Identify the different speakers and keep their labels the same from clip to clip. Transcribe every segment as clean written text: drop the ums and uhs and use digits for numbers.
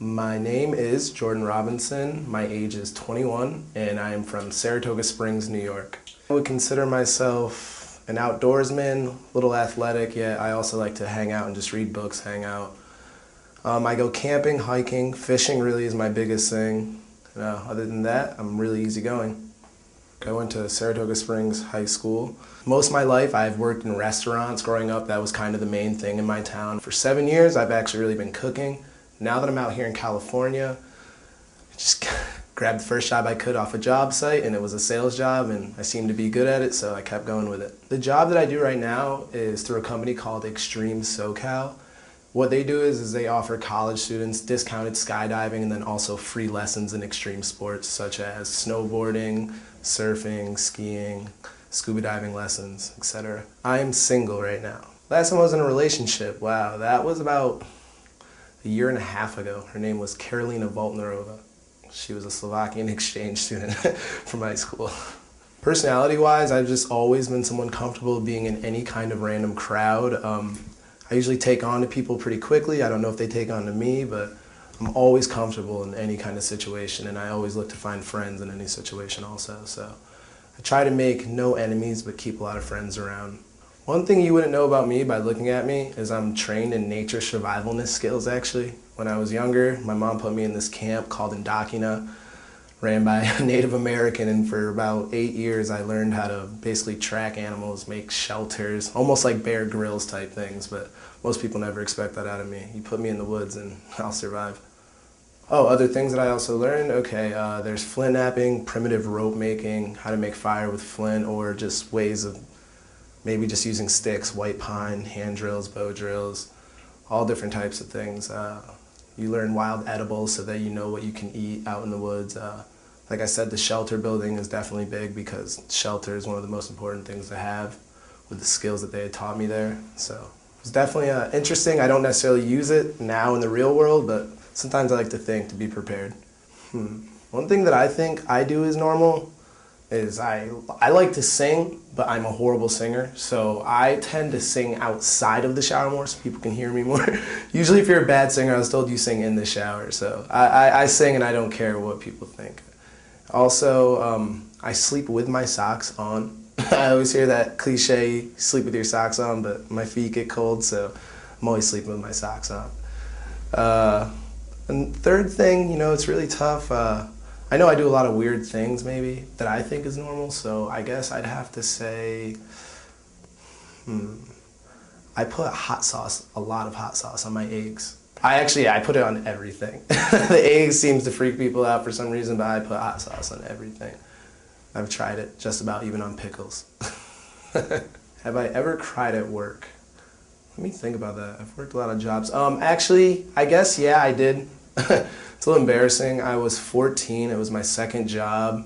Speaker 1: My name is Jordan Robinson. My age is 21, and I am from Saratoga Springs, New York. I would consider myself an outdoorsman, a little athletic, yet I also like to hang out and just read books, hang out. I go camping, hiking, fishing really is my biggest thing. Other than that, I'm really easygoing. I went to Saratoga Springs High School. Most of my life I've worked in restaurants. Growing up, that was kind of the main thing in my town. For 7 years, I've actually really been cooking. Now that I'm out here in California, I just grabbed the first job I could off a job site, and it was a sales job, and I seemed to be good at it, so I kept going with it. The job that I do right now is through a company called Extreme SoCal. What they do is they offer college students discounted skydiving and then also free lessons in extreme sports such as snowboarding, surfing, skiing, scuba diving lessons, etc. I am single right now. Last time I was in a relationship, wow, that was about a year and a half ago. Her name was Karolina Voltnerova. She was a Slovakian exchange student from high school. Personality-wise, I've just always been someone comfortable being in any kind of random crowd. I usually take on to people pretty quickly. I don't know if they take on to me, but I'm always comfortable in any kind of situation, and I always look to find friends in any situation also. So I try to make no enemies, but keep a lot of friends around. One thing you wouldn't know about me by looking at me is I'm trained in nature survivalness skills, actually. When I was younger, my mom put me in this camp called Indokina, ran by a Native American, and for about 8 years I learned how to basically track animals, make shelters, almost like Bear Grylls type things, but most people never expect that out of me. You put me in the woods and I'll survive. Oh, other things that I also learned, okay, there's flint knapping, primitive rope making, how to make fire with flint, or just ways of maybe just using sticks, white pine, hand drills, bow drills, all different types of things. You learn wild edibles so that you know what you can eat out in the woods. Like I said, the shelter building is definitely big because shelter is one of the most important things to have with the skills that they had taught me there. So it was definitely interesting. I don't necessarily use it now in the real world, but sometimes I like to think to be prepared. One thing that I think I do is normal is I like to sing, but I'm a horrible singer. So I tend to sing outside of the shower more so people can hear me more. Usually if you're a bad singer, I was told you sing in the shower. So I sing and I don't care what people think. Also, I sleep with my socks on. I always hear that cliche, sleep with your socks on, but my feet get cold, so I'm always sleeping with my socks on. And third thing, you know, it's really tough. I know I do a lot of weird things maybe that I think is normal, so I guess I'd have to say, I put hot sauce, a lot of hot sauce on my eggs. I put it on everything. The eggs seems to freak people out for some reason, but I put hot sauce on everything. I've tried it just about even on pickles. Have I ever cried at work? Let me think about that. I've worked a lot of jobs. Actually, I guess, yeah, I did. It's a little embarrassing. I was 14. It was my second job.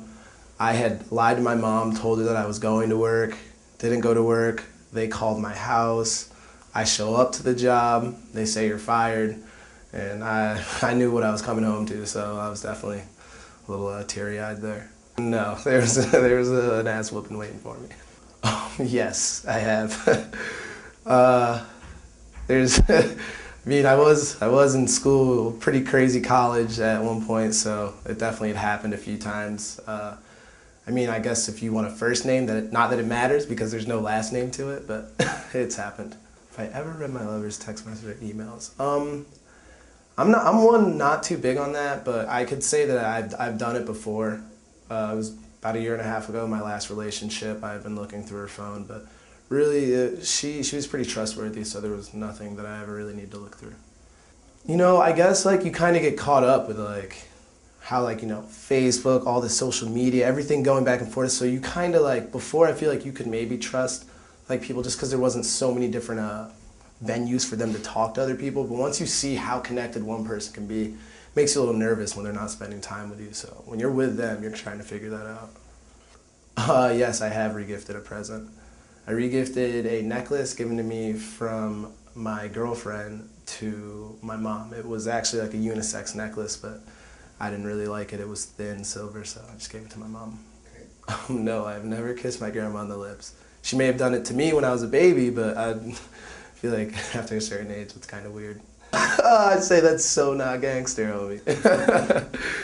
Speaker 1: I had lied to my mom, told her that I was going to work, didn't go to work. They called my house. I show up to the job. They say you're fired. And I knew what I was coming home to, so I was definitely a little teary-eyed there. No, there was an ass whooping waiting for me. Oh, yes, I have. I mean, I was in school, pretty crazy college at one point, so it definitely had happened a few times. I mean, I guess if you want a first name, not that it matters because there's no last name to it, but it's happened. If I ever read my lover's text message or emails, I'm one not too big on that, but I could say that I've done it before. It was about a year and a half ago, my last relationship. I've been looking through her phone, but really, she was pretty trustworthy, so there was nothing that I ever really need to look through. You know, I guess like you kind of get caught up with like how like, you know, Facebook, all the social media, everything going back and forth. So you kind of like, before I feel like you could maybe trust like people just because there wasn't so many different venues for them to talk to other people. But once you see how connected one person can be, it makes you a little nervous when they're not spending time with you. So when you're with them, you're trying to figure that out. Yes, I have regifted a present. I regifted a necklace given to me from my girlfriend to my mom. It was actually like a unisex necklace, but I didn't really like it. It was thin silver, so I just gave it to my mom. No, I've never kissed my grandma on the lips. She may have done it to me when I was a baby, but I feel like after a certain age, it's kind of weird. I'd say that's so not gangster, homie.